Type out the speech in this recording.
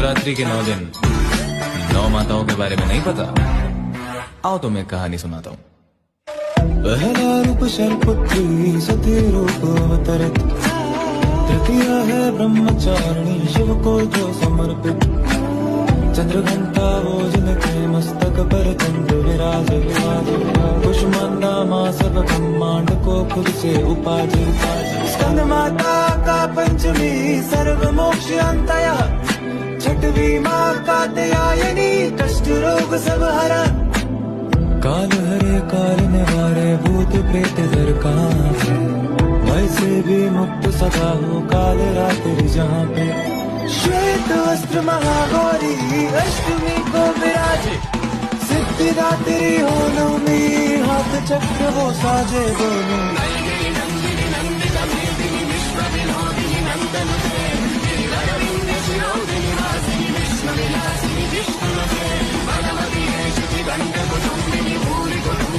शिवरात्रि के 9 दिन 9 माताओं के बारे में नहीं पता? आओ तो मैं कहानी सुनाता हूँ। पहला रूप शैलपुत्री सती रूप अवतरित, तृतीय है ब्रह्मचारिणी शिव को जो समर्पित, चंद्रघंटा वो जिनके मस्तक पर चंद्र विराजे, कुष्मांडा माँ सब ब्रह्मांड को खुद से उपाधि, स्कंद माता का पंचमी सर्व मोक्ष अंतया, छठवीं माँ कात्यायनी कष्ट रोग सब हरा, काल हरे काल निवारे भूत प्रेत जर कहाँ से, भय से भी मुक्त सदा हो काल रात्रि जहाँ पे, श्वेत वस्त्र महागौरी अष्टमी को विराजे, सिद्धिदात्री हो नवमी हाथ चक्र वो साजे दोनों, विष्णु